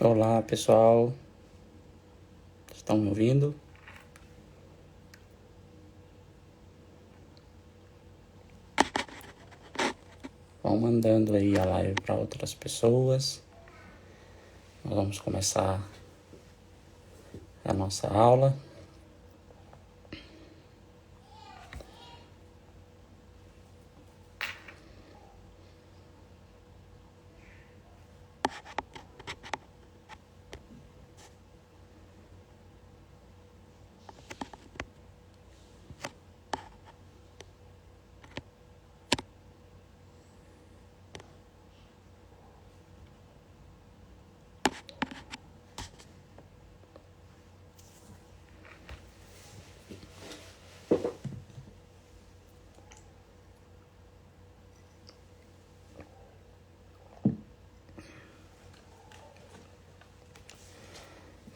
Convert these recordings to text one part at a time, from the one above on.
Olá pessoal, estão me ouvindo? Vão mandando aí a live para outras pessoas. Nós vamos começar a nossa aula.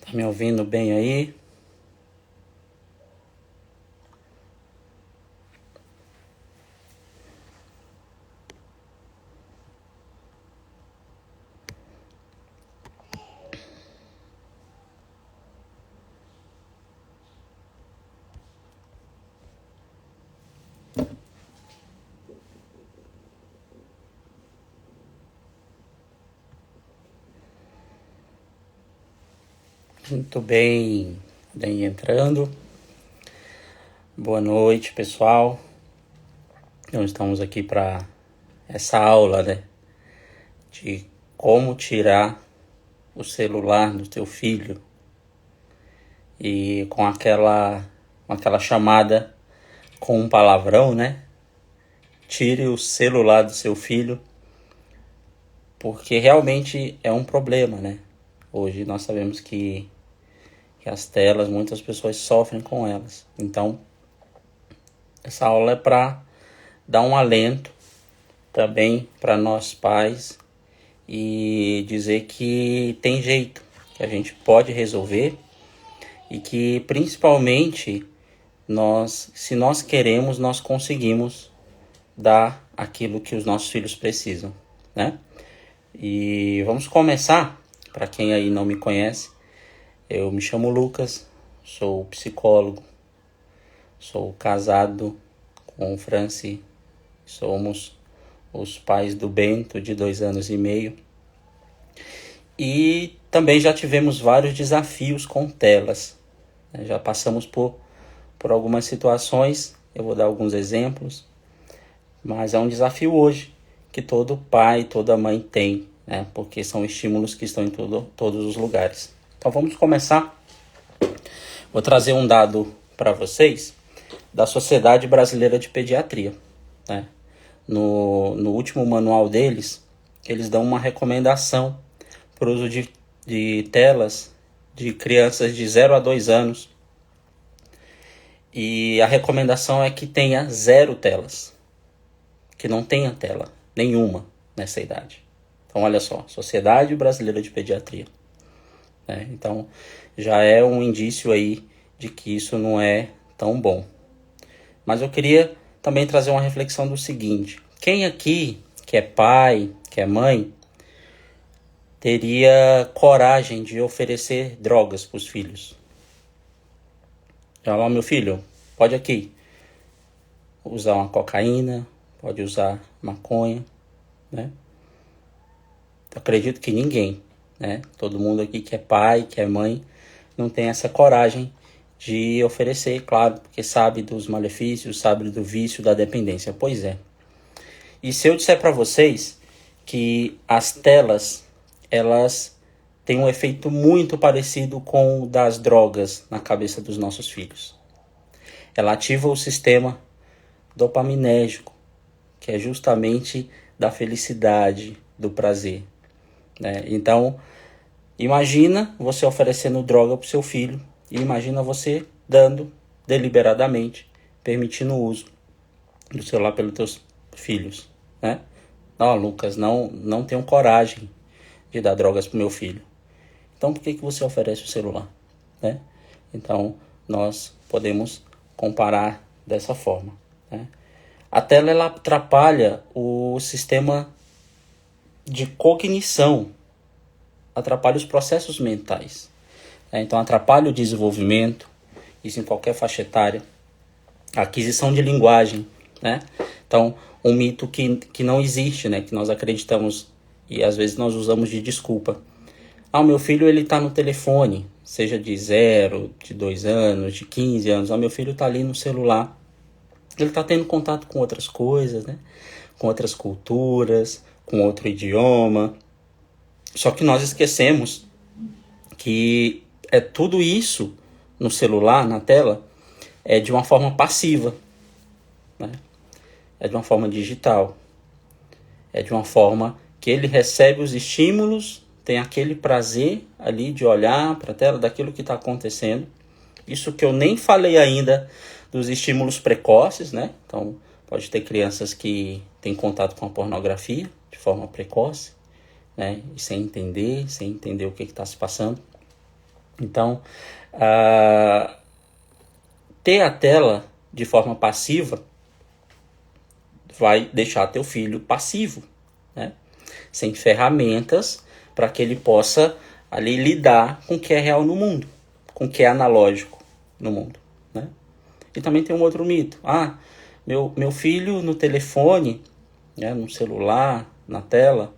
Tá me ouvindo bem aí? Muito bem, bem entrando. Boa noite pessoal. Então estamos aqui para essa aula, de como tirar o celular do teu filho e com aquela chamada com um palavrão, Tire o celular do seu filho, porque realmente é um problema, Hoje nós sabemos que as telas, muitas pessoas sofrem com elas. Então, essa aula é para dar um alento também para nós pais e dizer que tem jeito, que a gente pode resolver e que principalmente se nós queremos, nós conseguimos dar aquilo que os nossos filhos precisam, E vamos começar. Para quem aí não me conhece, eu me chamo Lucas, sou psicólogo, sou casado com o Franci, somos os pais do Bento, de 2 anos e meio. E também já tivemos vários desafios com telas, Já passamos por algumas situações, eu vou dar alguns exemplos, mas é um desafio hoje que todo pai, toda mãe tem, porque são estímulos que estão em todos os lugares. Então vamos começar. Vou trazer um dado para vocês da Sociedade Brasileira de Pediatria. No último manual deles, eles dão uma recomendação para o uso de telas de crianças de 0 a 2 anos. E a recomendação é que tenha 0 telas, que não tenha tela nenhuma nessa idade. Então, olha só, Sociedade Brasileira de Pediatria. Então, já é um indício aí de que isso não é tão bom. Mas eu queria também trazer uma reflexão do seguinte: quem aqui, que é pai, que é mãe, teria coragem de oferecer drogas para os filhos? Olha lá, meu filho, pode aqui usar uma cocaína, pode usar maconha, Eu acredito que ninguém, Todo mundo aqui que é pai, que é mãe, não tem essa coragem de oferecer, claro, porque sabe dos malefícios, sabe do vício, da dependência. Pois é. E se eu disser para vocês que as telas, elas têm um efeito muito parecido com o das drogas na cabeça dos nossos filhos. Ela ativa o sistema dopaminérgico, que é justamente da felicidade, do prazer. Então, imagina você oferecendo droga para o seu filho e imagina você dando deliberadamente, permitindo o uso do celular pelos teus filhos. Não, Lucas, não tenho coragem de dar drogas para o meu filho. Então, por que você oferece o celular? Então, nós podemos comparar dessa forma. A tela ela atrapalha o sistema de cognição atrapalha os processos mentais. Então atrapalha o desenvolvimento, isso em qualquer faixa etária. A aquisição de linguagem, né? Então, um mito que não existe, né? Que nós acreditamos e às vezes nós usamos de desculpa. O meu filho ele está no telefone, seja de 0, de 2 anos, de 15 anos. Meu filho está ali no celular. Ele está tendo contato com outras coisas, né? Com outras culturas, com outro idioma. Só que nós esquecemos que tudo isso no celular, na tela, é de uma forma passiva, né? É de uma forma digital. É de uma forma que ele recebe os estímulos, tem aquele prazer ali de olhar para a tela daquilo que está acontecendo. Isso que eu nem falei ainda dos estímulos precoces, né? Então, pode ter crianças que têm contato com a pornografia de forma precoce, né? E sem entender o que está se passando. Então, ter a tela de forma passiva vai deixar teu filho passivo, né? Sem ferramentas para que ele possa ali lidar com o que é real no mundo, com o que é analógico no mundo, né? E também tem um outro mito. Meu filho no telefone, né, no celular, na tela,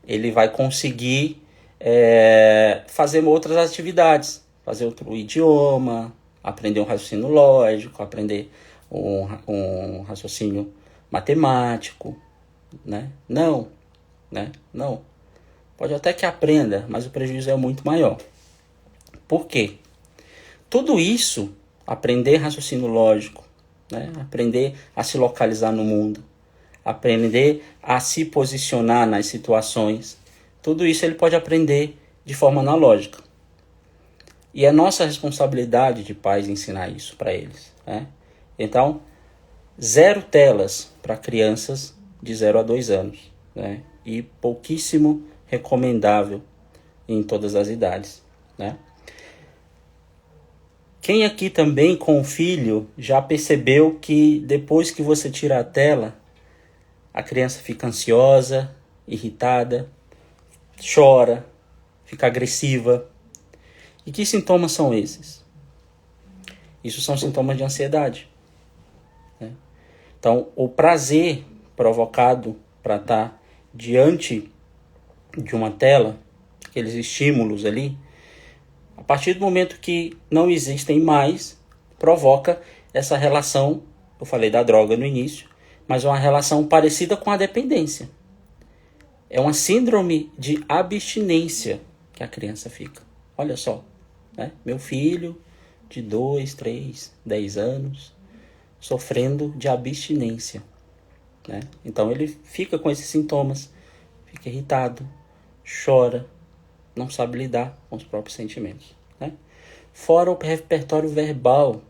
ele vai conseguir fazer outras atividades, fazer outro idioma, aprender um raciocínio lógico, aprender um raciocínio matemático, né? Não, né? Não. Pode até que aprenda, mas o prejuízo é muito maior. Por quê? Tudo isso, aprender raciocínio lógico, né? Aprender a se localizar no mundo, aprender a se posicionar nas situações, tudo isso ele pode aprender de forma analógica. E é nossa responsabilidade de pais ensinar isso para eles, né? Então, 0 telas para crianças de 0 a 2 anos, né? E pouquíssimo recomendável em todas as idades, né? Quem aqui também com filho já percebeu que depois que você tira a tela, a criança fica ansiosa, irritada, chora, fica agressiva? E que sintomas são esses? Isso são sintomas de ansiedade, né? Então, o prazer provocado para estar diante de uma tela, aqueles estímulos ali, a partir do momento que não existem mais, provoca essa relação, eu falei da droga no início, mas é uma relação parecida com a dependência. É uma síndrome de abstinência que a criança fica. Olha só, né? Meu filho de 2, 3, 10 anos, sofrendo de abstinência, né? Então ele fica com esses sintomas, fica irritado, chora, não sabe lidar com os próprios sentimentos, né? Fora o repertório verbal,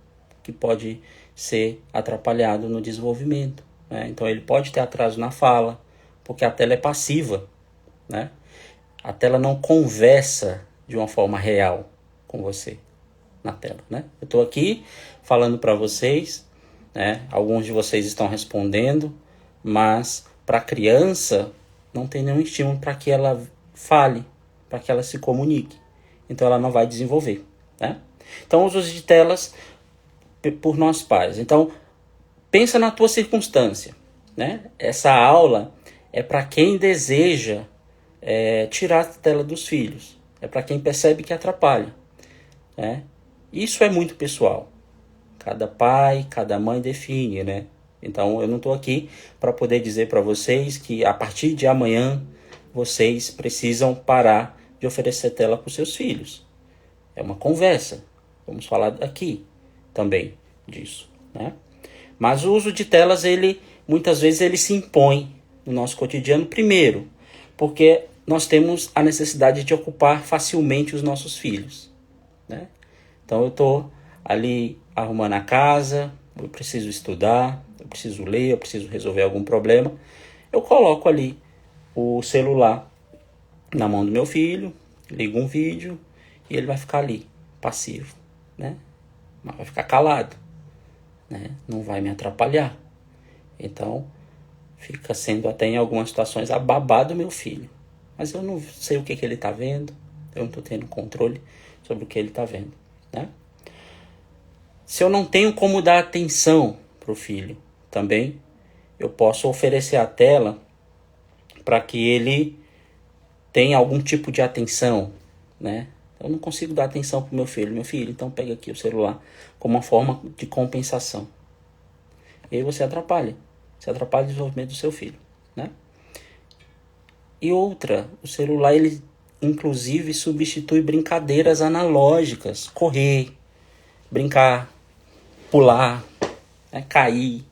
que pode ser atrapalhado no desenvolvimento, né? Então ele pode ter atraso na fala, porque a tela é passiva, né? A tela não conversa de uma forma real com você na tela, né? Eu estou aqui falando para vocês, né? Alguns de vocês estão respondendo, mas para a criança não tem nenhum estímulo para que ela fale, para que ela se comunique. Então ela não vai desenvolver, né? Então os usos de telas por nós pais. Então pensa na tua circunstância, né? Essa aula é para quem deseja tirar a tela dos filhos. É para quem percebe que atrapalha, né? Isso é muito pessoal. Cada pai, cada mãe define, né? Então eu não estou aqui para poder dizer para vocês que a partir de amanhã vocês precisam parar de oferecer tela para os seus filhos. É uma conversa. Vamos falar aqui também disso, né? Mas o uso de telas, muitas vezes ele se impõe no nosso cotidiano, primeiro, porque nós temos a necessidade de ocupar facilmente os nossos filhos, né? Então eu estou ali arrumando a casa, eu preciso estudar, eu preciso ler, eu preciso resolver algum problema. Eu coloco ali o celular na mão do meu filho, ligo um vídeo e ele vai ficar ali, passivo, né? Mas vai ficar calado, né? Não vai me atrapalhar. Então, fica sendo até em algumas situações a babá do meu filho. mas eu não sei o que ele está vendo, eu não estou tendo controle sobre o que ele está vendo, né? Se eu não tenho como dar atenção para o filho, também eu posso oferecer a tela para que ele tenha algum tipo de atenção, né? Eu não consigo dar atenção para o meu filho, então pega aqui o celular como uma forma de compensação. E aí você atrapalha o desenvolvimento do seu filho, né? E outra, o celular, ele inclusive substitui brincadeiras analógicas, correr, brincar, pular, né? Cair,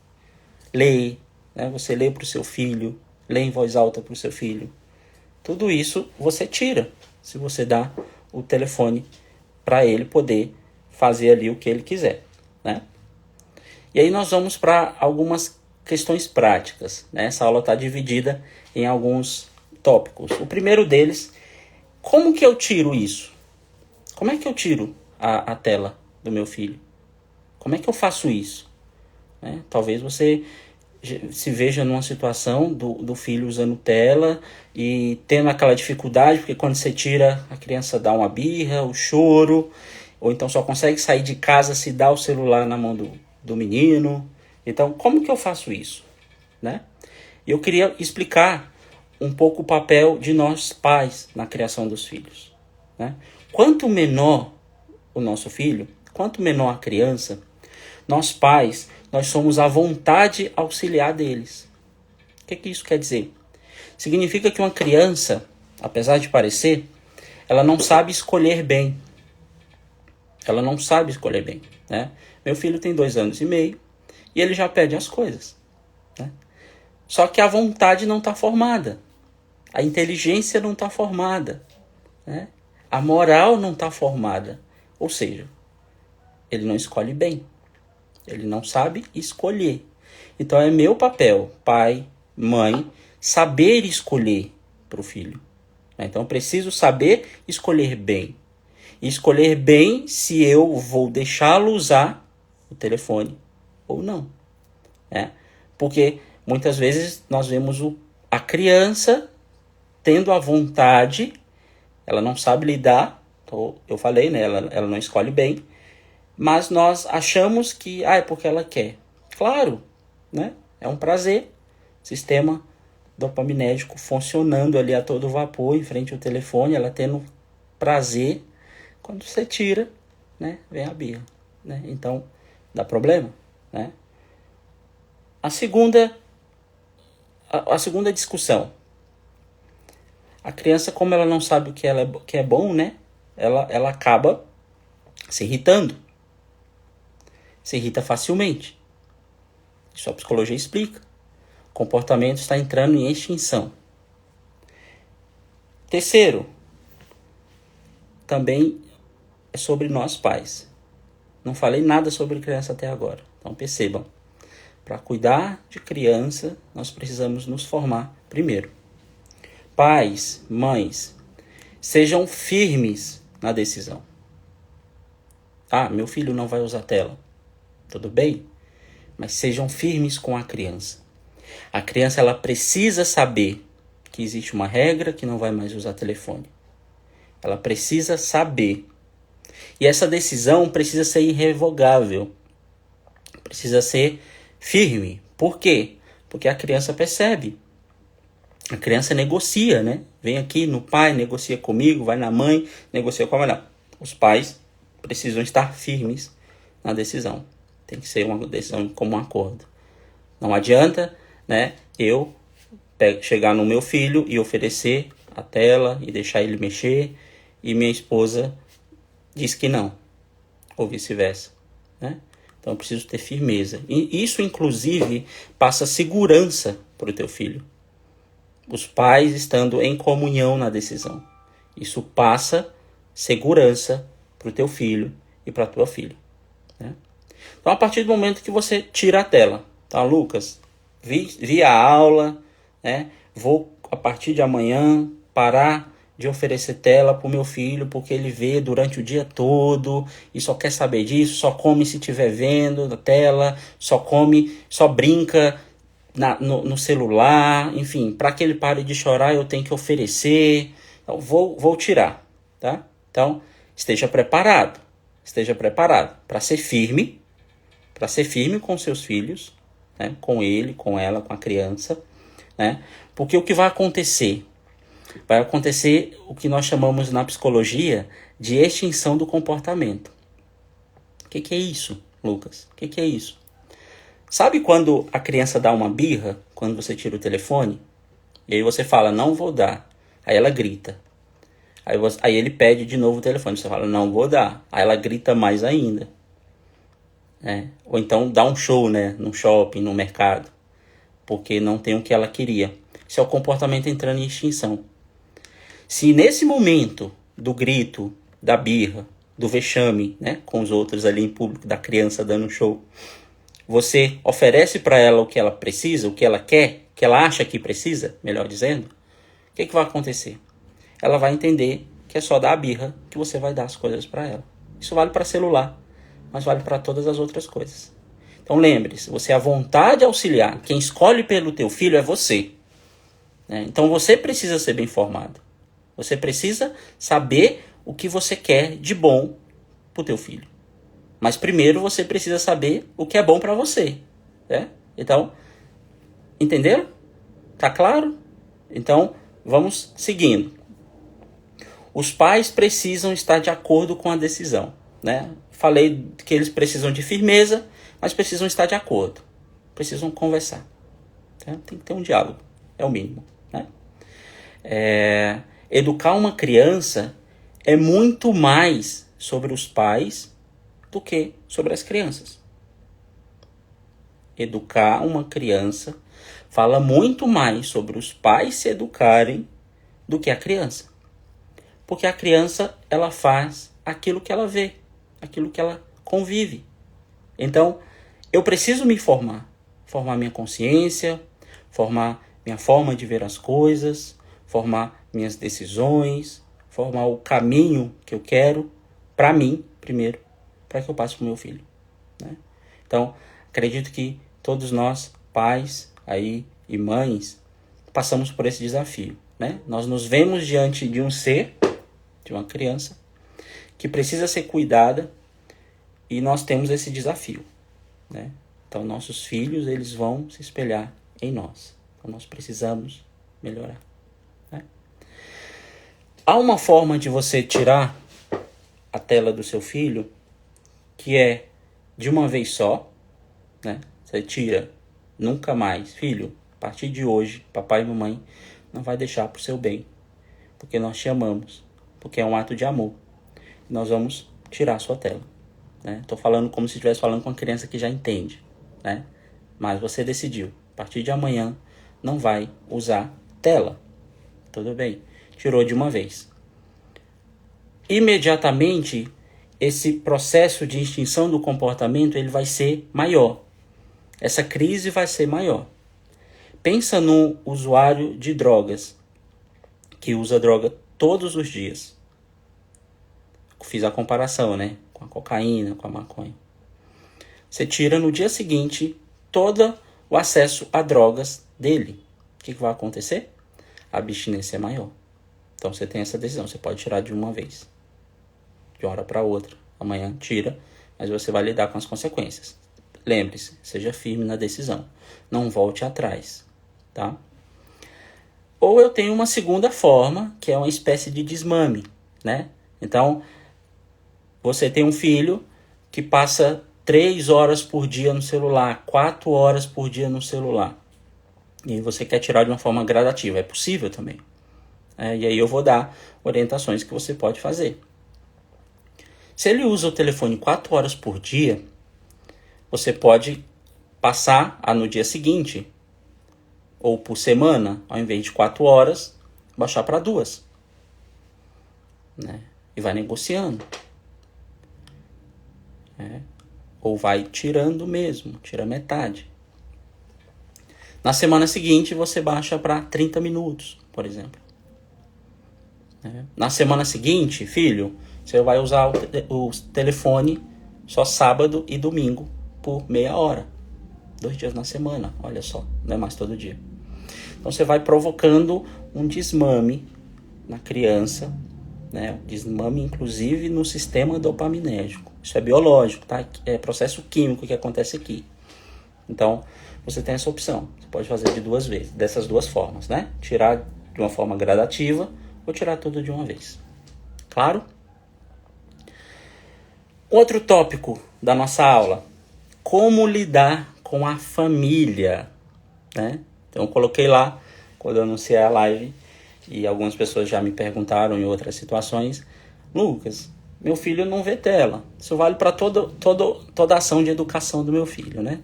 ler, né? Você lê para o seu filho, lê em voz alta para o seu filho. Tudo isso você tira se você dá o telefone para ele poder fazer ali o que ele quiser, né? E aí nós vamos para algumas questões práticas, né? Essa aula está dividida em alguns tópicos. O primeiro deles, como que eu tiro isso? Como é que eu tiro a tela do meu filho? Como é que eu faço isso? Né? Talvez você se veja numa situação do filho usando tela e tendo aquela dificuldade, porque quando você tira, a criança dá uma birra, o choro, ou então só consegue sair de casa se dá o celular na mão do menino. Então, como que eu faço isso? Né? Eu queria explicar um pouco o papel de nós pais na criação dos filhos. Né? Quanto menor o nosso filho, quanto menor a criança, nós pais, nós somos a vontade auxiliar deles. O que isso quer dizer? Significa que uma criança, apesar de parecer, ela não sabe escolher bem. Ela não sabe escolher bem. Né? Meu filho tem 2 anos e meio e ele já pede as coisas. Né? Só que a vontade não está formada. A inteligência não está formada. Né? A moral não está formada. Ou seja, ele não escolhe bem. Ele não sabe escolher. Então é meu papel, pai, mãe, saber escolher para o filho. Então eu preciso saber escolher bem. E escolher bem se eu vou deixá-lo usar o telefone ou não. Né? Porque muitas vezes nós vemos a criança tendo a vontade, ela não sabe lidar, eu falei, né? Ela não escolhe bem, mas nós achamos que é porque ela quer. Claro, né? É um prazer. Sistema dopaminérgico funcionando ali a todo vapor em frente ao telefone, ela tendo prazer. Quando você tira, né? Vem a birra. Né? Então, dá problema. Né? A segunda discussão. A criança, como ela não sabe o que é bom, né? Ela acaba se irritando. Se irrita facilmente. Isso a psicologia explica. O comportamento está entrando em extinção. Terceiro, também é sobre nós pais. Não falei nada sobre criança até agora. Então percebam, para cuidar de criança, nós precisamos nos formar primeiro. Pais, mães, sejam firmes na decisão. Meu filho não vai usar tela. Tudo bem? Mas sejam firmes com a criança. A criança, ela precisa saber que existe uma regra que não vai mais usar telefone. Ela precisa saber. E essa decisão precisa ser irrevogável. Precisa ser firme. Por quê? Porque a criança percebe. A criança negocia, né? Vem aqui no pai, negocia comigo, vai na mãe, negocia com a mãe. Os pais precisam estar firmes na decisão. Tem que ser uma decisão como um acordo. Não adianta, né, eu chegar no meu filho e oferecer a tela e deixar ele mexer e minha esposa diz que não, ou vice-versa. Né? Então eu preciso ter firmeza. E isso, inclusive, passa segurança para o teu filho. Os pais estando em comunhão na decisão. Isso passa segurança para o teu filho e para a tua filha. Né? Então, a partir do momento que você tira a tela, tá, Lucas? Vi a aula, né? Vou, a partir de amanhã, parar de oferecer tela para o meu filho, porque ele vê durante o dia todo e só quer saber disso, só come se estiver vendo a tela, só come, só brinca no celular, enfim, para que ele pare de chorar eu tenho que oferecer, então vou tirar, tá? Então, esteja preparado para ser firme com seus filhos, né? Com ele, com ela, com a criança, né? Porque o que vai acontecer? Vai acontecer o que nós chamamos na psicologia de extinção do comportamento. O que é isso, Lucas? O que é isso? Sabe quando a criança dá uma birra, quando você tira o telefone? E aí você fala, não vou dar. Aí ela grita. Aí ele pede de novo o telefone. Você fala, não vou dar. Aí ela grita mais ainda. Ou então dá um show, né? No shopping, no mercado. Porque não tem o que ela queria. Isso é o comportamento entrando em extinção. Se nesse momento do grito, da birra, do vexame, né? Com os outros ali em público, da criança dando um show, você oferece para ela o que ela precisa, o que ela quer, o que ela acha que precisa, melhor dizendo, o que vai acontecer? Ela vai entender que é só dar a birra que você vai dar as coisas para ela. Isso vale para celular, mas vale para todas as outras coisas. Então lembre-se, você é à vontade auxiliar. Quem escolhe pelo teu filho é você. Então você precisa ser bem informado. Você precisa saber o que você quer de bom para o teu filho. Mas primeiro você precisa saber o que é bom para você. Então, entenderam? Tá claro? Então, vamos seguindo. Os pais precisam estar de acordo com a decisão. Falei que eles precisam de firmeza, mas precisam estar de acordo. Precisam conversar. Tem que ter um diálogo. É o mínimo. Educar uma criança é muito mais sobre os pais do que sobre as crianças. Educar uma criança fala muito mais sobre os pais se educarem do que a criança. Porque a criança, ela faz aquilo que ela vê, aquilo que ela convive. Então, eu preciso me formar minha consciência, formar minha forma de ver as coisas, formar minhas decisões, formar o caminho que eu quero para mim, primeiro, para que eu passe para o meu filho. Então, acredito que todos nós, pais aí, e mães, passamos por esse desafio. Nós nos vemos diante de um ser, de uma criança, que precisa ser cuidada e nós temos esse desafio. Então, nossos filhos, eles vão se espelhar em nós. Então, nós precisamos melhorar. Há uma forma de você tirar a tela do seu filho que é de uma vez só. Você tira, nunca mais. Filho, a partir de hoje, papai e mamãe não vai deixar pro seu bem. Porque nós te amamos. Porque é um ato de amor. Nós vamos tirar a sua tela. Estou falando como se estivesse falando com uma criança que já entende. Mas você decidiu. A partir de amanhã, não vai usar tela. Tudo bem? Tirou de uma vez. Imediatamente, esse processo de extinção do comportamento ele vai ser maior. Essa crise vai ser maior. Pensa num usuário de drogas que usa droga todos os dias. Fiz a comparação, com a cocaína, com a maconha. Você tira no dia seguinte todo o acesso a drogas dele. O que vai acontecer? A abstinência é maior. Então você tem essa decisão. Você pode tirar de uma vez. De uma hora para outra. Amanhã tira, mas você vai lidar com as consequências. Lembre-se, seja firme na decisão. Não volte atrás. Tá? Ou eu tenho uma segunda forma, que é uma espécie de desmame. Então, você tem um filho que passa 3 horas por dia no celular, 4 horas por dia no celular. E você quer tirar de uma forma gradativa. É possível também. E aí eu vou dar orientações que você pode fazer. Se ele usa o telefone 4 horas por dia, você pode passar a no dia seguinte, ou por semana, ao invés de 4 horas, baixar para 2. E vai negociando. Ou vai tirando mesmo, tira metade. Na semana seguinte, você baixa para 30 minutos, por exemplo. Na semana seguinte, filho, você vai usar o telefone só sábado e domingo por meia hora. 2 dias na semana, olha só, não é mais todo dia. Então você vai provocando um desmame na criança, né? Desmame inclusive no sistema dopaminérgico. Isso é biológico, tá? É processo químico que acontece aqui. Então você tem essa opção. Você pode fazer de 2 vezes, dessas 2 formas, né? Tirar de uma forma gradativa ou tirar tudo de uma vez. Claro? Outro tópico da nossa aula: como lidar com a família, né? Então eu coloquei lá, quando eu anunciei a live, e algumas pessoas já me perguntaram em outras situações: Lucas, meu filho não vê tela. Isso vale para toda a ação de educação do meu filho, né?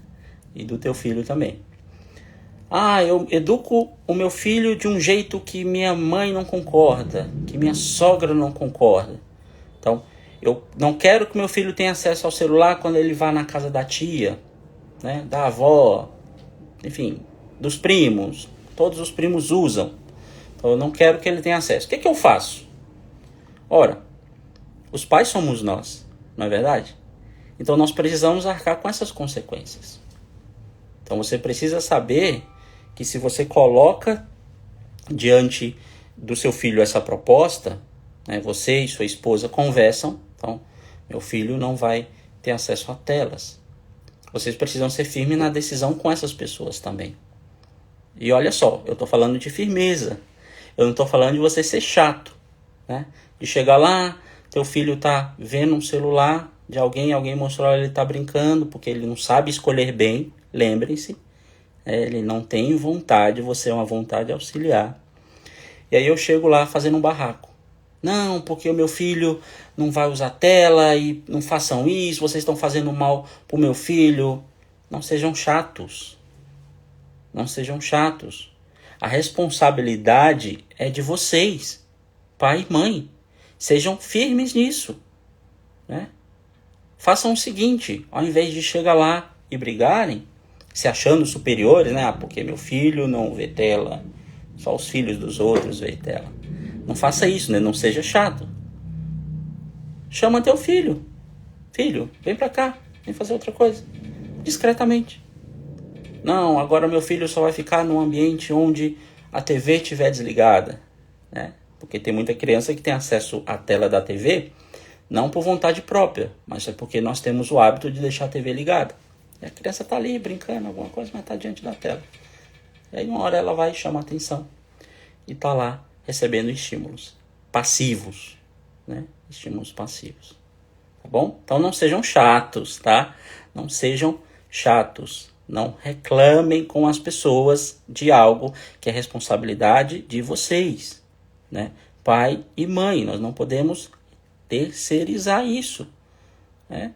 E do teu filho também. Eu educo o meu filho de um jeito que minha mãe não concorda, que minha sogra não concorda. Então, eu não quero que meu filho tenha acesso ao celular quando ele vá na casa da tia, né, da avó, enfim, dos primos. Todos os primos usam. Então, eu não quero que ele tenha acesso. O que eu faço? Ora, os pais somos nós, não é verdade? Então, nós precisamos arcar com essas consequências. Então, você precisa saber que se você coloca diante do seu filho essa proposta, né, você e sua esposa conversam, então meu filho não vai ter acesso a telas. Vocês precisam ser firmes na decisão com essas pessoas também. E olha só, eu estou falando de firmeza. Eu não estou falando de você ser chato, né? De chegar lá, teu filho está vendo um celular de alguém mostrou ele está brincando, porque ele não sabe escolher bem, lembrem-se. Ele não tem vontade, você é uma vontade auxiliar. E aí eu chego lá fazendo um barraco. Não, porque o meu filho não vai usar tela e não façam isso, vocês estão fazendo mal pro meu filho. Não sejam chatos. Não sejam chatos. A responsabilidade é de vocês, pai e mãe. Sejam firmes nisso, né? Façam o seguinte, ao invés de chegar lá e brigarem, se achando superiores, né? Porque meu filho não vê tela, só os filhos dos outros vê tela. Não faça isso, né? Não seja chato. Chama teu filho. Filho, vem pra cá, vem fazer outra coisa. Discretamente. Não, agora meu filho só vai ficar num ambiente onde a TV estiver desligada, né? Porque tem muita criança que tem acesso à tela da TV, não por vontade própria, mas é porque nós temos o hábito de deixar a TV ligada. E a criança está ali brincando, alguma coisa, mas está diante da tela. E aí uma hora ela vai chamar atenção e está lá recebendo estímulos passivos, né? Estímulos passivos. Tá bom? Então não sejam chatos, tá? Não sejam chatos. Não reclamem com as pessoas de algo que é responsabilidade de vocês, né? Pai e mãe, nós não podemos terceirizar isso, né?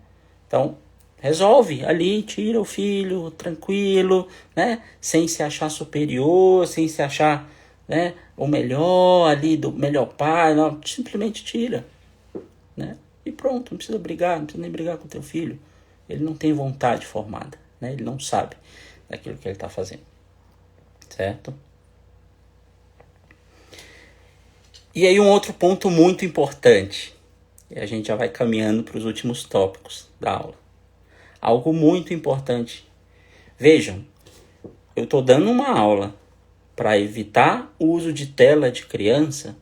Então, resolve ali, tira o filho tranquilo, né? Sem se achar superior, sem se achar, né, o melhor ali, do melhor pai, não, simplesmente tira, né? E pronto, não precisa brigar, não precisa nem brigar com o teu filho. Ele não tem vontade formada, né? Ele não sabe daquilo que ele está fazendo, certo? E aí um outro ponto muito importante, e a gente já vai caminhando para os últimos tópicos da aula. Algo muito importante. Vejam, eu estou dando uma aula para evitar o uso de tela de criança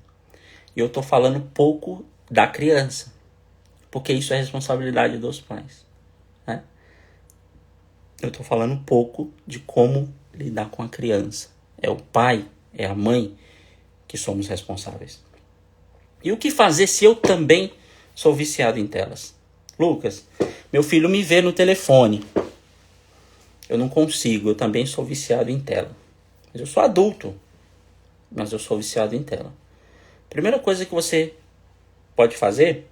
e eu estou falando pouco da criança, porque isso é responsabilidade dos pais, né? Eu estou falando pouco de como lidar com a criança. É o pai, é a mãe que somos responsáveis. E o que fazer se eu também sou viciado em telas? Lucas, meu filho me vê no telefone. Eu não consigo, eu também sou viciado em tela. Mas eu sou adulto, mas eu sou viciado em tela. Primeira coisa que você pode fazer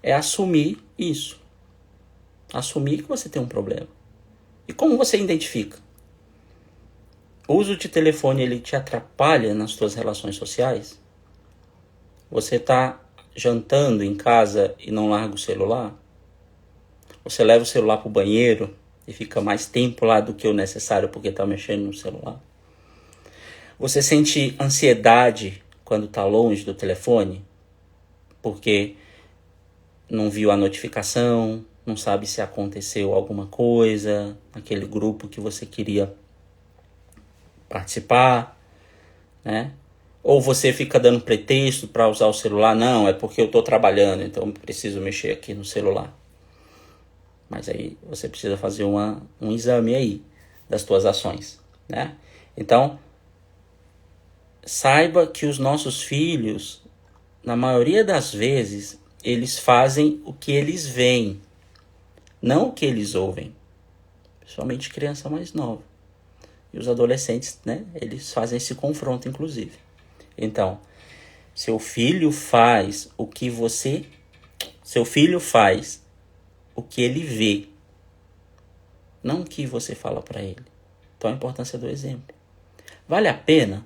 é assumir isso. Assumir que você tem um problema. E como você identifica? O uso de telefone, ele te atrapalha nas suas relações sociais? Você está jantando em casa e não larga o celular? Você leva o celular para o banheiro e fica mais tempo lá do que o necessário porque está mexendo no celular? Você sente ansiedade quando está longe do telefone? Porque não viu a notificação, não sabe se aconteceu alguma coisa naquele grupo que você queria participar, né? Ou você fica dando pretexto para usar o celular. Não, é porque eu estou trabalhando, então eu preciso mexer aqui no celular. Mas aí você precisa fazer um exame aí das tuas ações, né? Então, saiba que os nossos filhos, na maioria das vezes, eles fazem o que eles veem, não o que eles ouvem. Principalmente criança mais nova. E os adolescentes, né? Eles fazem esse confronto, inclusive. Então, seu filho faz o que ele vê, não o que você fala para ele. Então a importância do exemplo. Vale a pena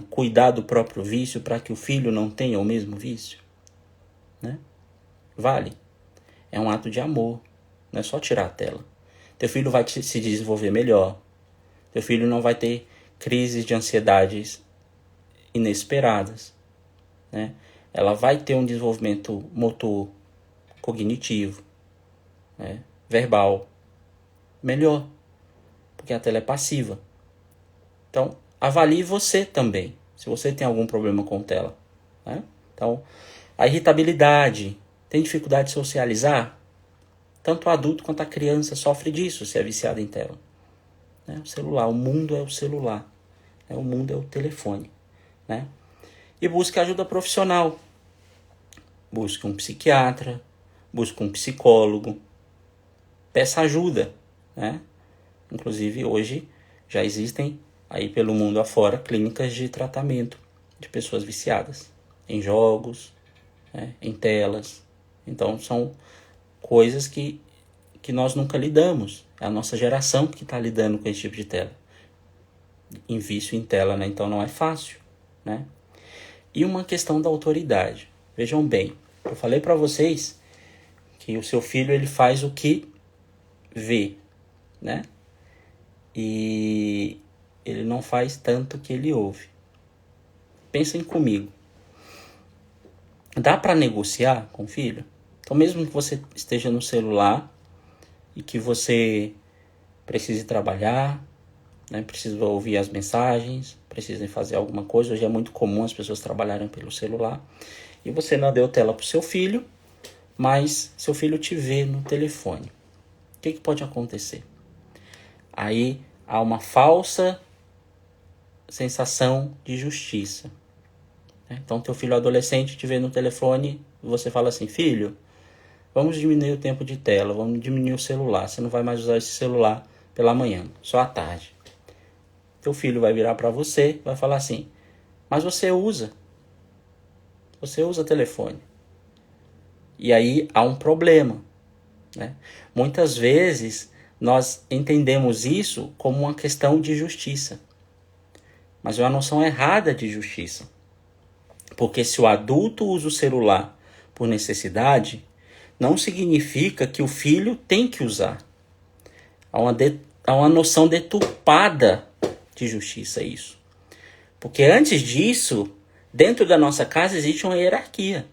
cuidar do próprio vício para que o filho não tenha o mesmo vício? Né? Vale. É um ato de amor. Não é só tirar a tela. Teu filho vai se desenvolver melhor. Teu filho não vai ter crises de ansiedades inesperadas. Né? Ela vai ter um desenvolvimento motor, cognitivo, né? Verbal melhor. Porque a tela é passiva. Então, avalie você também, se você tem algum problema com tela. Né? Então, a irritabilidade, tem dificuldade de socializar? Tanto o adulto quanto a criança sofre disso, se é viciado em tela. Né? O celular, o mundo é o celular. Né? O mundo é o telefone. Né? E busque ajuda profissional. Busque um psiquiatra, busque um psicólogo. Peça ajuda. Né? Inclusive, hoje já existem aí pelo mundo afora clínicas de tratamento de pessoas viciadas em jogos, né, em telas. Então são coisas que nós nunca lidamos. É a nossa geração que está lidando com esse tipo de tela, em vício em tela, né? Então não é fácil, né? E uma questão da autoridade. Vejam bem, eu falei para vocês que o seu filho ele faz o que vê, né? E ele não faz tanto o que ele ouve. Pensem comigo. Dá para negociar com o filho? Então, mesmo que você esteja no celular e que você precise trabalhar, né, precisa ouvir as mensagens, precisa fazer alguma coisa. Hoje é muito comum as pessoas trabalharem pelo celular. E você não deu tela para o seu filho, mas seu filho te vê no telefone. O que pode acontecer? Aí há uma falsa sensação de justiça. Então, teu filho adolescente te vê no telefone e você fala assim: filho, vamos diminuir o tempo de tela, vamos diminuir o celular. Você não vai mais usar esse celular pela manhã, só à tarde. Teu filho vai virar para você e vai falar assim: mas você usa telefone. E aí há um problema. Né? Muitas vezes nós entendemos isso como uma questão de justiça. Mas é uma noção errada de justiça. Porque se o adulto usa o celular por necessidade, não significa que o filho tem que usar. Há uma noção deturpada de justiça isso. Porque antes disso, dentro da nossa casa existe uma hierarquia.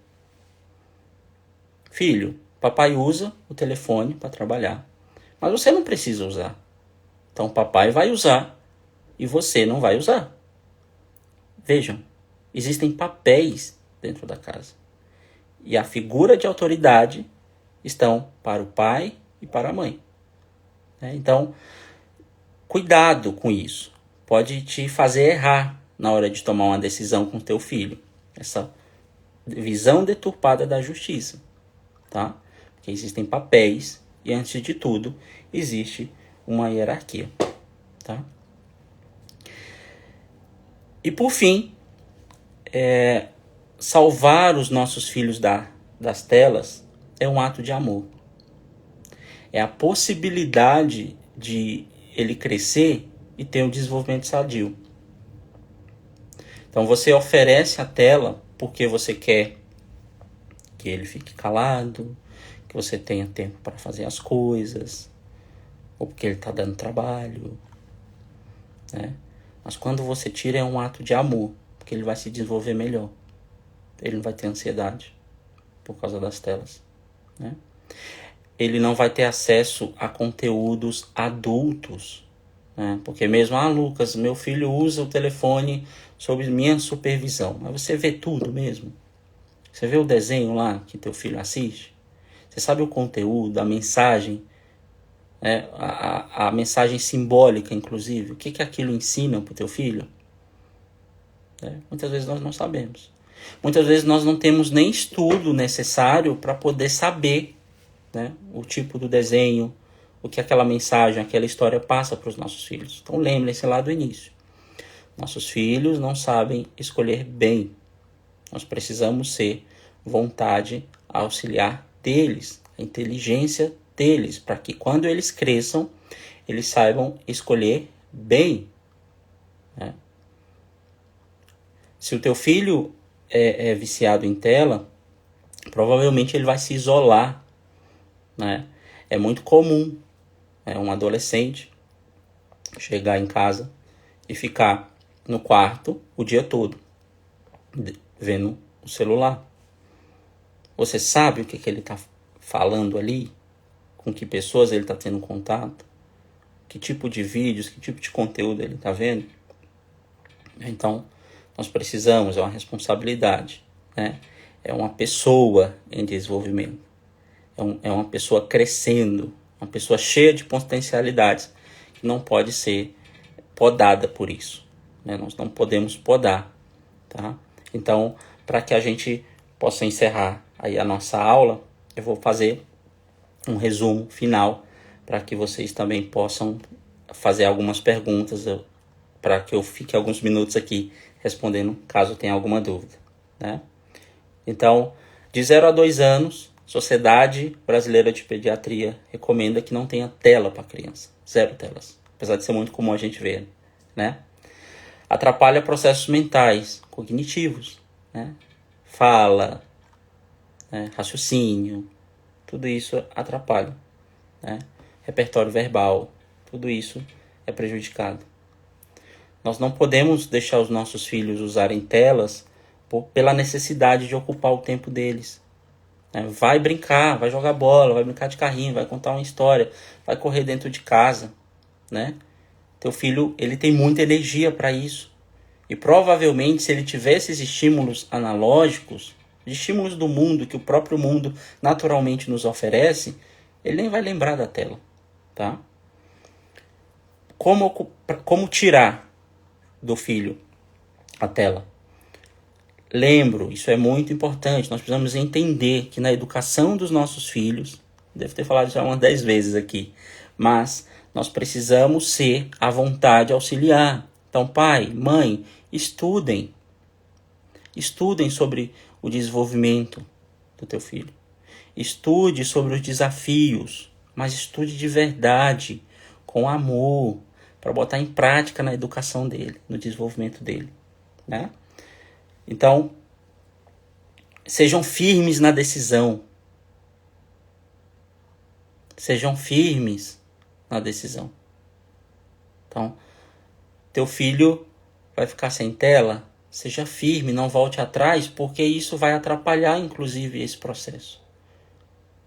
Filho, papai usa o telefone para trabalhar, mas você não precisa usar. Então papai vai usar e você não vai usar. Vejam, existem papéis dentro da casa. E a figura de autoridade estão para o pai e para a mãe. Então, cuidado com isso. Pode te fazer errar na hora de tomar uma decisão com teu filho. Essa visão deturpada da justiça. Tá? Porque existem papéis e, antes de tudo, existe uma hierarquia. Tá? E, por fim, salvar os nossos filhos das telas é um ato de amor. É a possibilidade de ele crescer e ter um desenvolvimento sadio. Então você oferece a tela porque você quer que ele fique calado, que você tenha tempo para fazer as coisas, ou porque ele está dando trabalho. Né? Mas quando você tira é um ato de amor, porque ele vai se desenvolver melhor. Ele não vai ter ansiedade por causa das telas. né? Ele não vai ter acesso a conteúdos adultos, né? Porque mesmo, Lucas, meu filho usa o telefone sob minha supervisão. Mas você vê tudo mesmo? Você vê o desenho lá que teu filho assiste? Você sabe o conteúdo, a mensagem, né? A mensagem simbólica, inclusive? O que aquilo ensina para o teu filho? Muitas vezes nós não sabemos. Muitas vezes nós não temos nem estudo necessário para poder saber, né, o tipo do desenho, o que aquela mensagem, aquela história passa para os nossos filhos. Então lembrem-se lá do início. Nossos filhos não sabem escolher bem. Nós precisamos ser vontade auxiliar deles, a inteligência deles, para que quando eles cresçam, eles saibam escolher bem, né? Se o teu filho é viciado em tela, provavelmente ele vai se isolar, né? É muito comum, um adolescente chegar em casa e ficar no quarto o dia todo, vendo o celular. Você sabe o que ele está falando ali? Com que pessoas ele está tendo contato? Que tipo de vídeos, que tipo de conteúdo ele está vendo? Então, nós precisamos, é uma responsabilidade, né? É uma pessoa em desenvolvimento. É uma pessoa crescendo, uma pessoa cheia de potencialidades, que não pode ser podada por isso, né? Nós não podemos podar, tá? Então, para que a gente possa encerrar aí a nossa aula, eu vou fazer um resumo final para que vocês também possam fazer algumas perguntas, para que eu fique alguns minutos aqui respondendo caso tenha alguma dúvida, né? Então, de 0 a 2 anos, Sociedade Brasileira de Pediatria recomenda que não tenha tela para criança. 0 telas. Apesar de ser muito comum a gente ver, né? Atrapalha processos mentais, cognitivos, né? Fala, né? Raciocínio, tudo isso atrapalha, né? Repertório verbal, tudo isso é prejudicado. Nós não podemos deixar os nossos filhos usarem telas pela necessidade de ocupar o tempo deles. Vai brincar, vai jogar bola, vai brincar de carrinho, vai contar uma história, vai correr dentro de casa, né? Teu filho, ele tem muita energia para isso. E provavelmente, se ele tiver esses estímulos analógicos, estímulos do mundo, que o próprio mundo naturalmente nos oferece, ele nem vai lembrar da tela, tá? Como tirar do filho a tela? Lembro, isso é muito importante, nós precisamos entender que na educação dos nossos filhos, devo ter falado já umas 10 vezes aqui, mas nós precisamos ser à vontade auxiliar. Então, pai, mãe, estudem sobre o desenvolvimento do teu filho. Estude sobre os desafios, mas estude de verdade, com amor, para botar em prática na educação dele, no desenvolvimento dele, né? Então, sejam firmes na decisão. Sejam firmes na decisão. Então, teu filho vai ficar sem tela? Seja firme, não volte atrás, porque isso vai atrapalhar, inclusive, esse processo.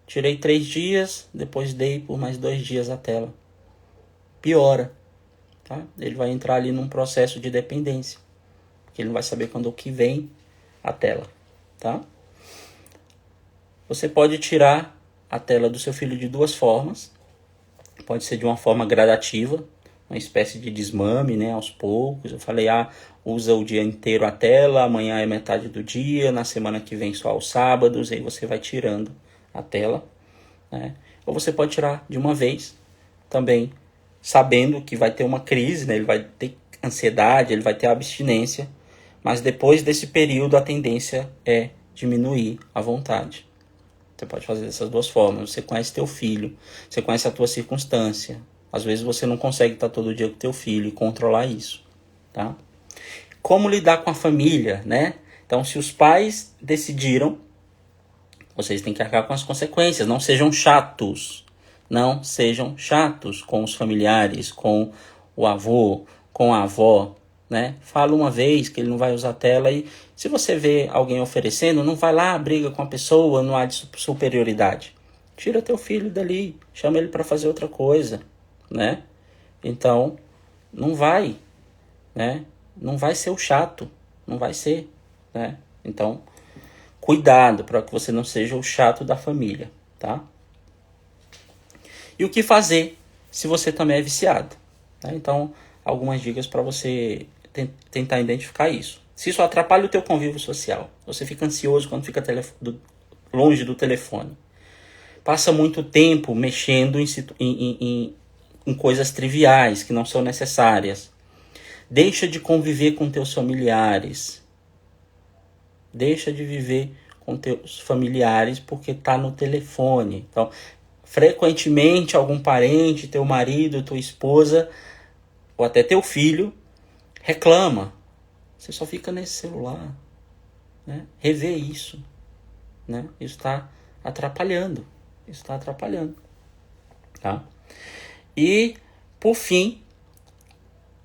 Tirei 3 dias, depois dei por mais 2 dias a tela. Piora, tá? Ele vai entrar ali num processo de dependência. Porque ele não vai saber quando que vem a tela, tá? Você pode tirar a tela do seu filho de 2 formas. Pode ser de uma forma gradativa, uma espécie de desmame, né, aos poucos. Eu falei, usa o dia inteiro a tela, amanhã é metade do dia, na semana que vem só aos sábados, aí você vai tirando a tela, né? Ou você pode tirar de uma vez, também sabendo que vai ter uma crise, né? Ele vai ter ansiedade, ele vai ter abstinência, mas depois desse período a tendência é diminuir a vontade. Você pode fazer dessas 2 formas. Você conhece teu filho, você conhece a tua circunstância. Às vezes você não consegue estar todo dia com teu filho e controlar isso, tá? Como lidar com a família, né? Então, se os pais decidiram, vocês têm que arcar com as consequências. Não sejam chatos. Não sejam chatos com os familiares, com o avô, com a avó, né? Fala uma vez que ele não vai usar tela e se você vê alguém oferecendo, não vai lá, briga com a pessoa, não há de superioridade. Tira teu filho dali, chama ele para fazer outra coisa, né? Então, não vai, né? Não vai ser o chato, não vai ser, né? Então, cuidado para que você não seja o chato da família, tá? E o que fazer se você também é viciado, né? Então, algumas dicas para você tentar identificar isso. Se isso atrapalha o teu convívio social, você fica ansioso quando fica longe do telefone, passa muito tempo mexendo em coisas triviais que não são necessárias, deixa de conviver com teus familiares, deixa de viver com teus familiares porque está no telefone. Então, frequentemente algum parente, teu marido, tua esposa ou até teu filho reclama. Você só fica nesse celular, né? Revê isso, né? Isso está atrapalhando. Isso está atrapalhando, tá? E, por fim,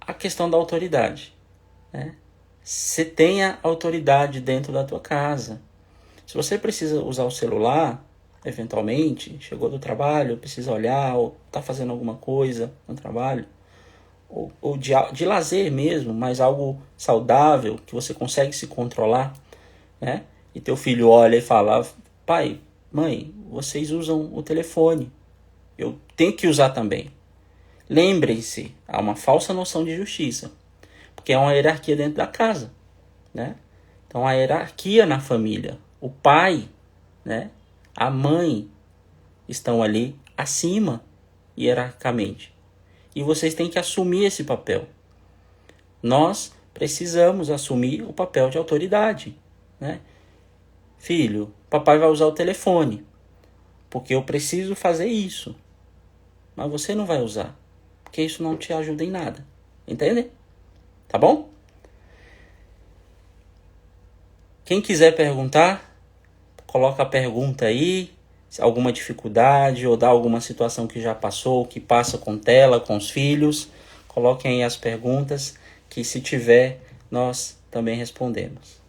a questão da autoridade, né? Você tenha autoridade dentro da tua casa. Se você precisa usar o celular, eventualmente, chegou do trabalho, precisa olhar, ou está fazendo alguma coisa no trabalho, ou de lazer mesmo, mas algo saudável, que você consegue se controlar, né? E teu filho olha e fala, pai, mãe, vocês usam o telefone, eu tenho que usar também. Lembrem-se, há uma falsa noção de justiça, porque é uma hierarquia dentro da casa, né? Então, a hierarquia na família, o pai, né, a mãe estão ali acima hierarquicamente. E vocês têm que assumir esse papel. Nós precisamos assumir o papel de autoridade, né? Filho, papai vai usar o telefone, porque eu preciso fazer isso. Mas você não vai usar, porque isso não te ajuda em nada. Entende? Tá bom? Quem quiser perguntar, coloca a pergunta aí, alguma dificuldade ou dá alguma situação que já passou, que passa com tela, com os filhos. Coloquem aí as perguntas, que se tiver, nós também respondemos.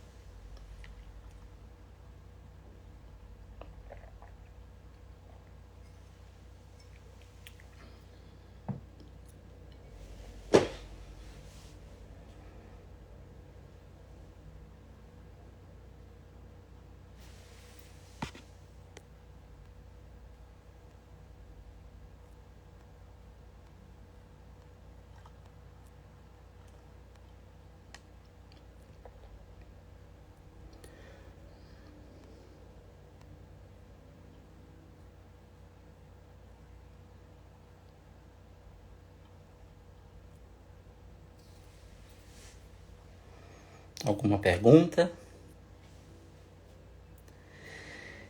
Alguma pergunta?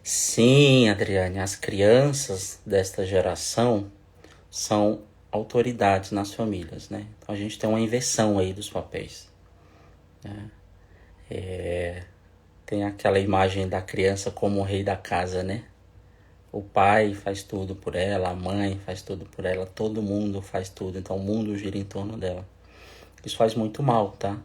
Sim, Adriane, as crianças desta geração são autoridades nas famílias, né? Então a gente tem uma inversão aí dos papéis, né? Tem aquela imagem da criança como o rei da casa, né? O pai faz tudo por ela, a mãe faz tudo por ela, todo mundo faz tudo, então o mundo gira em torno dela. Isso faz muito mal, tá?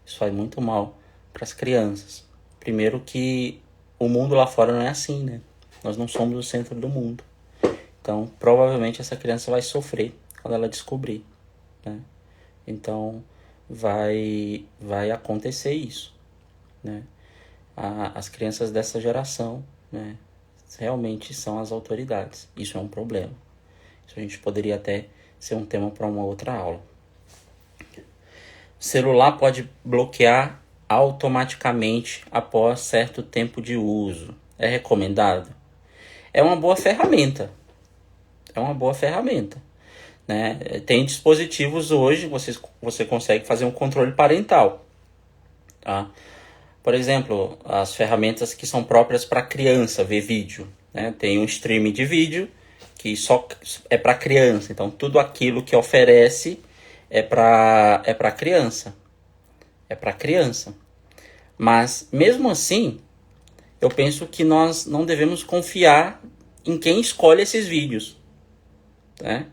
Isso faz muito mal para as crianças. Primeiro que o mundo lá fora não é assim, né? Nós não somos o centro do mundo. Então, provavelmente essa criança vai sofrer quando ela descobrir, né? Então, vai acontecer isso, né? As crianças dessa geração, né, realmente são as autoridades. Isso é um problema. Isso a gente poderia até ser um tema para uma outra aula. O celular pode bloquear automaticamente após certo tempo de uso. É recomendado? É uma boa ferramenta. É uma boa ferramenta, né? Tem dispositivos hoje, você consegue fazer um controle parental, tá? Por exemplo, as ferramentas que são próprias para criança ver vídeo, né? Tem um streaming de vídeo que só é para criança. Então, tudo aquilo que oferece é para criança. É para criança. Mas, mesmo assim, eu penso que nós não devemos confiar em quem escolhe esses vídeos, né?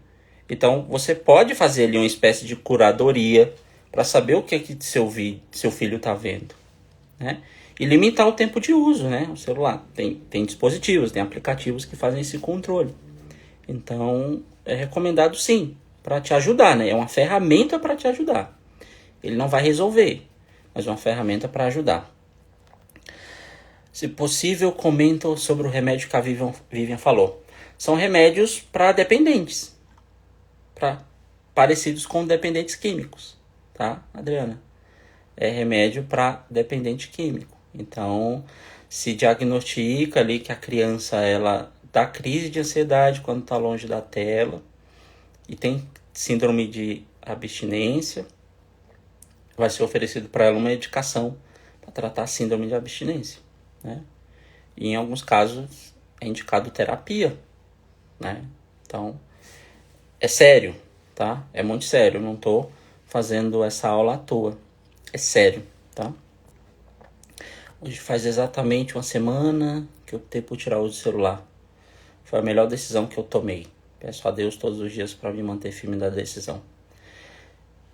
Então, você pode fazer ali uma espécie de curadoria para saber o que seu filho está vendo, né? E limitar o tempo de uso, né? O celular. Tem dispositivos, tem aplicativos que fazem esse controle. Então, é recomendado sim, para te ajudar, né? É uma ferramenta para te ajudar. Ele não vai resolver, mas é uma ferramenta para ajudar. Se possível, comenta sobre o remédio que a Vivian falou. São remédios para dependentes, parecidos com dependentes químicos, tá, Adriana? É remédio para dependente químico. Então, se diagnostica ali que a criança ela dá crise de ansiedade quando está longe da tela e tem síndrome de abstinência, vai ser oferecido para ela uma medicação para tratar a síndrome de abstinência, né? E em alguns casos é indicado terapia, né? Então, é sério, tá? É muito sério, não estou fazendo essa aula à toa. É sério, tá? Hoje faz exatamente uma semana que eu optei por tirar o uso do celular. Foi a melhor decisão que eu tomei. Peço a Deus todos os dias para me manter firme da decisão.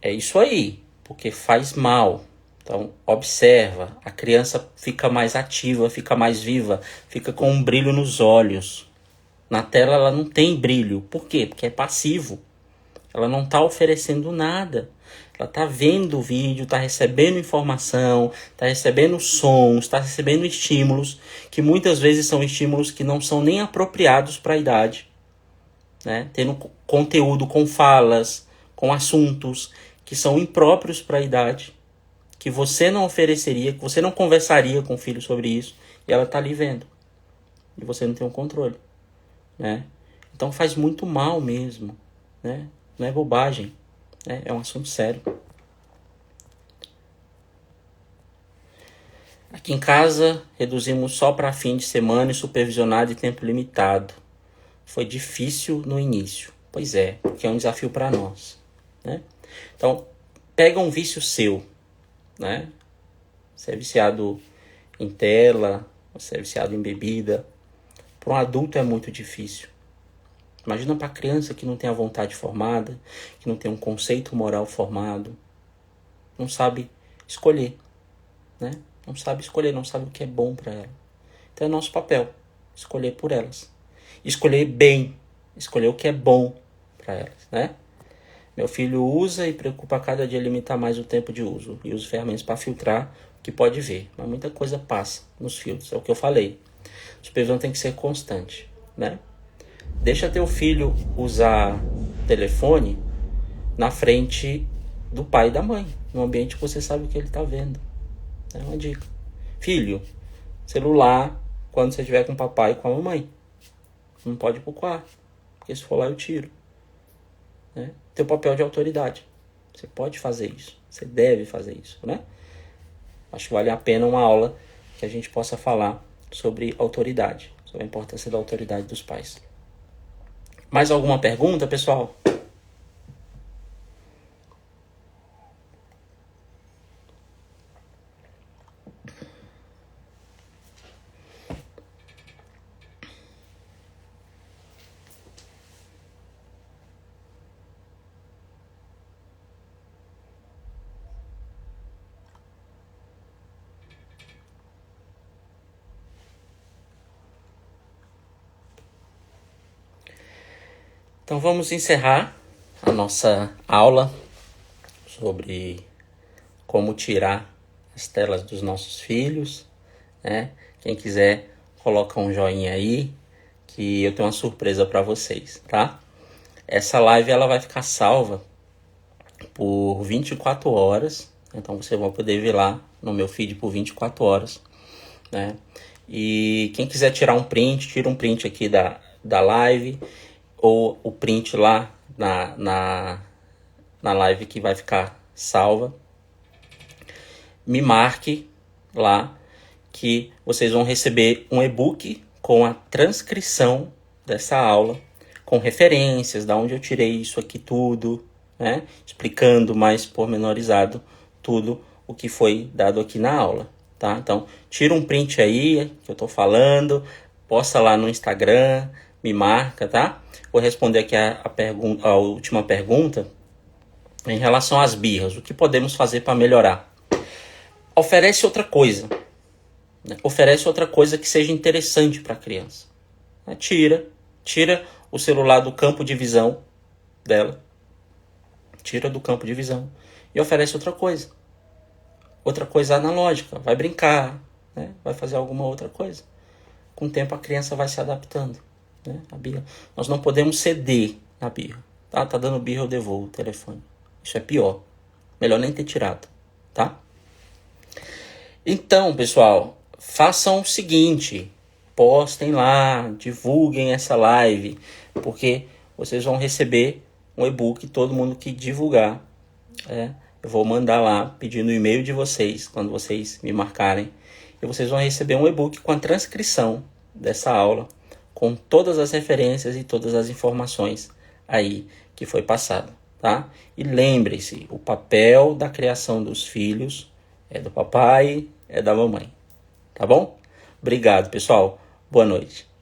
É isso aí, porque faz mal. Então, observa. A criança fica mais ativa, fica mais viva, fica com um brilho nos olhos. Na tela ela não tem brilho. Por quê? Porque é passivo. Ela não está oferecendo nada. Ela está vendo o vídeo, está recebendo informação, está recebendo sons, está recebendo estímulos, que muitas vezes são estímulos que não são nem apropriados para a idade, né? Tendo conteúdo com falas, com assuntos que são impróprios para a idade, que você não ofereceria, que você não conversaria com o filho sobre isso, e ela está ali vendo. E você não tem um controle, né? Então faz muito mal mesmo, né? Não é bobagem. É um assunto sério. Aqui em casa, reduzimos só para fim de semana e supervisionado e tempo limitado. Foi difícil no início. Pois é, porque é um desafio para nós, né? Então, pega um vício seu, né? Você é viciado em tela, você é viciado em bebida. Para um adulto é muito difícil. Imagina para a criança que não tem a vontade formada, que não tem um conceito moral formado, não sabe escolher, né? Não sabe escolher, não sabe o que é bom para ela. Então é nosso papel, escolher por elas. Escolher bem, escolher o que é bom para elas, né? Meu filho usa e preocupa a cada dia limitar mais o tempo de uso. E usa ferramentas para filtrar o que pode ver. Mas muita coisa passa nos filtros, é o que eu falei. A supervisão tem que ser constante, né? Deixa teu filho usar telefone na frente do pai e da mãe, num ambiente que você sabe o que ele está vendo. É uma dica. Filho, celular quando você estiver com o papai e com a mamãe. Não pode ir pro quarto, porque se for lá eu tiro. Né? Teu papel de autoridade. Você pode fazer isso, você deve fazer isso, né? Acho que vale a pena uma aula que a gente possa falar sobre autoridade, sobre a importância da autoridade dos pais. Mais alguma pergunta, pessoal? Então vamos encerrar a nossa aula sobre como tirar as telas dos nossos filhos, né? Quem quiser, coloca um joinha aí, que eu tenho uma surpresa para vocês, tá? Essa live ela vai ficar salva por 24 horas, então você vai poder ver lá no meu feed por 24 horas, né? E quem quiser tirar um print, tira um print aqui da live, ou o print lá na live que vai ficar salva. Me marque lá que vocês vão receber um e-book com a transcrição dessa aula, com referências, da onde eu tirei isso aqui tudo, né? Explicando mais pormenorizado tudo o que foi dado aqui na aula, tá? Então, tira um print aí que eu tô falando, posta lá no Instagram, me marca, tá? Vou responder aqui a última pergunta em relação às birras. O que podemos fazer para melhorar? Oferece outra coisa. né? Oferece outra coisa que seja interessante para a criança. Né? Tira o celular do campo de visão dela. Tira do campo de visão. E oferece outra coisa. Outra coisa analógica. Vai brincar, né? Vai fazer alguma outra coisa. Com o tempo a criança vai se adaptando. Né? A birra. Nós não podemos ceder na birra. Tá dando birra, eu devolvo o telefone. Isso é pior. Melhor nem ter tirado. Tá? Então, pessoal, façam o seguinte. Postem lá, divulguem essa live. Porque vocês vão receber um e-book, todo mundo que divulgar. Eu vou mandar lá, pedindo o e-mail de vocês, quando vocês me marcarem. E vocês vão receber um e-book com a transcrição dessa aula, com todas as referências e todas as informações aí que foi passado, tá? E lembre-se, o papel da criação dos filhos é do papai, é da mamãe, tá bom? Obrigado, pessoal. Boa noite.